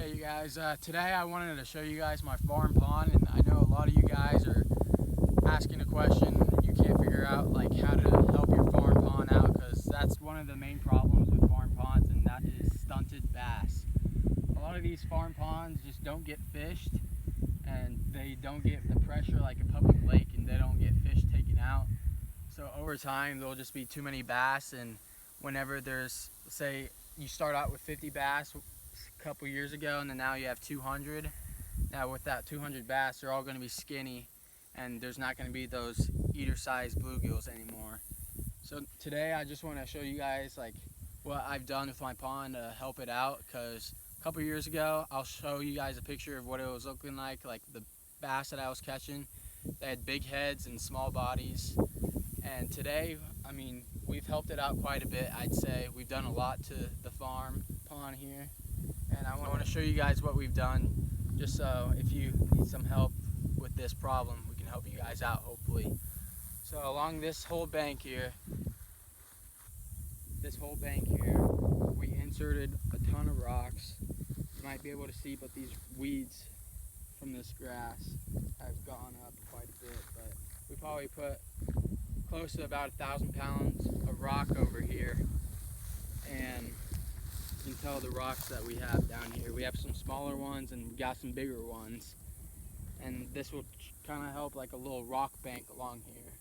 Hey you guys, today I wanted to show you guys my farm pond, and I know a lot of you guys are asking a question you can't figure out, like how to help your farm pond out, because that's one of the main problems with farm ponds, and that is stunted bass. A lot of these farm ponds just don't get fished, and they don't get the pressure like a public lake, and they don't get fish taken out. So over time there'll just be too many bass, and whenever there's, say you start out with 50 bass a couple years ago, and then now you have 200. Now with that 200 bass, they're all going to be skinny, and there's not going to be those eater-sized bluegills anymore. So today I just want to show you guys like what I've done with my pond to help it out, because a couple years ago, I'll show you guys a picture of what it was looking like the bass that I was catching. They had big heads and small bodies, and today, I mean, we've helped it out quite a bit. I'd say we've done a lot to the farm pond here, and I want to show you guys what we've done, just so if you need some help with this problem, we can help you guys out, hopefully. So along this whole bank here, we inserted a ton of rocks. You might be able to see, but these weeds from this grass have gone up quite a bit, but we probably put close to about 1,000 pounds of rock over here, and you can tell the rocks that we have down here. We have some smaller ones and we got some bigger ones, and this will kind of help like a little rock bank along here.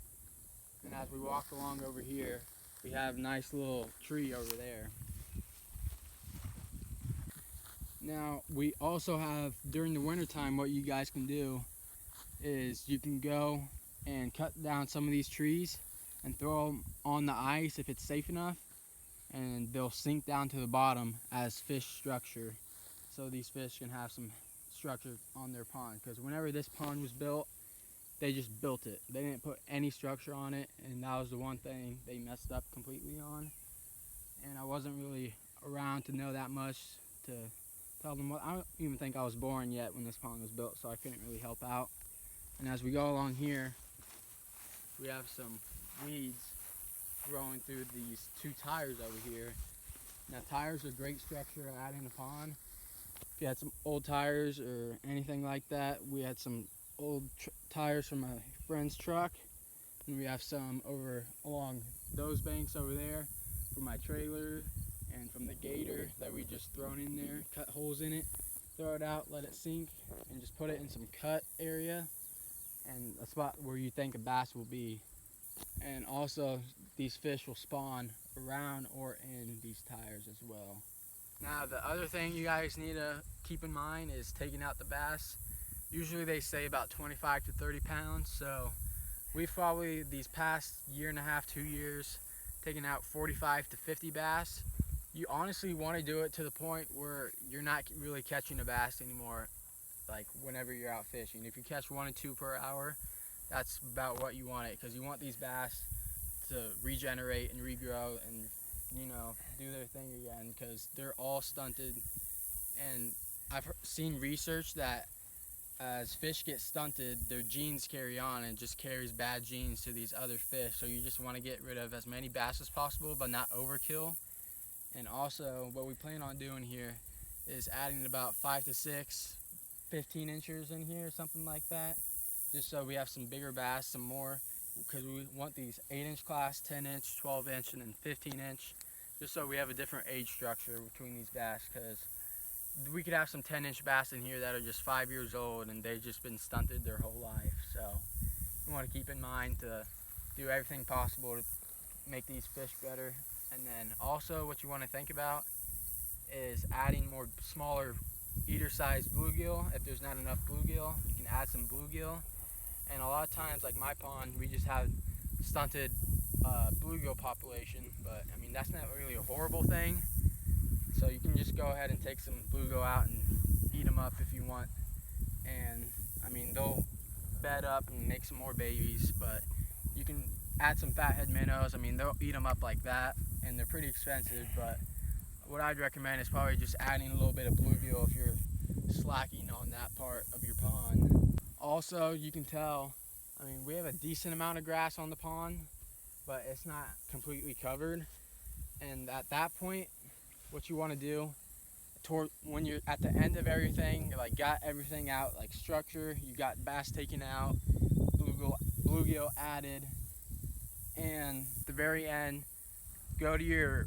And as we walk along over here, we have a nice little tree over there. Now we also have, during the winter time, what you guys can do is you can go and cut down some of these trees and throw them on the ice if it's safe enough, and they'll sink down to the bottom as fish structure, so these fish can have some structure on their pond. Because whenever this pond was built, they just built it. They didn't put any structure on it, and that was the one thing they messed up completely on. And I wasn't really around to know that much to tell them what. I don't even think I was born yet when this pond was built, so I couldn't really help out. And as we go along here, we have some weeds growing through these two tires over here. Now tires are great structure to add in a pond. If you had some old tires or anything like that, we had some old tires from my friend's truck, and we have some over along those banks over there from my trailer and from the gator that we just thrown in there, cut holes in it, throw it out, let it sink, and just put it in some cut area and a spot where you think a bass will be. And also these fish will spawn around or in these tires as well. Now the other thing you guys need to keep in mind is taking out the bass. Usually they say about 25 to 30 pounds, so we've probably these past year and a half, 2 years, taken out 45 to 50 bass. You honestly want to do it to the point where you're not really catching a bass anymore, like whenever you're out fishing. If you catch 1 or 2 per hour, that's about what you want it, because you want these bass to regenerate and regrow and, you know, do their thing again, because they're all stunted. And I've seen research that as fish get stunted, their genes carry on, and it just carries bad genes to these other fish. So you just want to get rid of as many bass as possible, but not overkill. And also what we plan on doing here is adding about 5 to 6 15 inchers in here, something like that, just so we have some bigger bass, some more, because we want these 8-inch class, 10-inch, 12-inch, and then 15-inch, just so we have a different age structure between these bass, because we could have some 10-inch bass in here that are just 5 years old and they've just been stunted their whole life. So you want to keep in mind to do everything possible to make these fish better. And then also what you want to think about is adding more smaller eater-sized bluegill. If there's not enough bluegill, you can add some bluegill. And a lot of times, like my pond, we just have stunted bluegill population, but I mean that's not really a horrible thing. So you can just go ahead and take some bluegill out and eat them up if you want. And I mean, they'll bed up and make some more babies, but you can add some fathead minnows. I mean, they'll eat them up like that, and they're pretty expensive, but what I'd recommend is probably just adding a little bit of bluegill if you're slacking on that part of your pond. Also, you can tell, I mean, we have a decent amount of grass on the pond, but it's not completely covered. And at that point, what you want to do when you're at the end of everything, like got everything out, like structure, you got bass taken out, bluegill added, and at the very end, go to your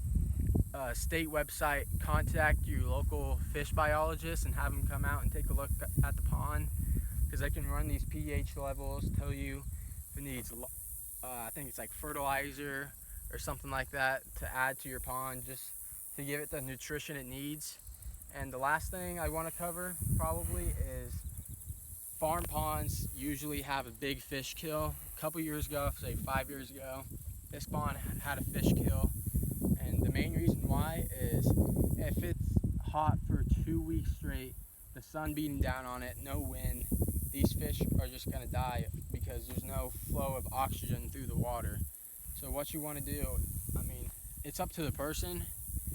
state website, contact your local fish biologist and have them come out and take a look at the pond, because they can run these pH levels, tell you if it needs, I think it's like fertilizer or something like that to add to your pond, just to give it the nutrition it needs. And the last thing I want to cover probably is farm ponds usually have a big fish kill. A couple years ago, say 5 years ago, this pond had a fish kill. And the main reason why is if it's hot for 2 weeks straight, the sun beating down on it, no wind, these fish are just going to die because there's no flow of oxygen through the water. So what you want to do, I mean, it's up to the person.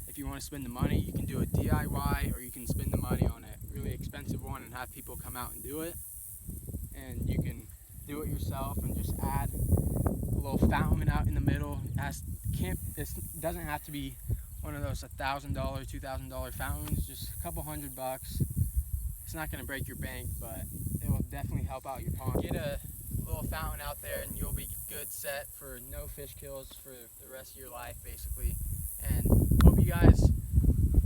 If you want to spend the money, you can do a DIY, or you can spend the money on a really expensive one and have people come out and do it. And you can do it yourself and just add a little fountain out in the middle. It doesn't have to be one of those $1,000, $2,000 fountains, just a couple $100. It's not going to break your bank, but it will definitely help out your pond. Get a little fountain out there and you'll be good set for no fish kills for the rest of your life, basically. And hope you guys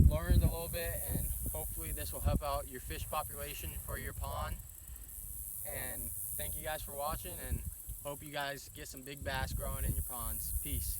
learned a little bit, and hopefully this will help out your fish population for your pond. And thank you guys for watching, and hope you guys get some big bass growing in your ponds. Peace.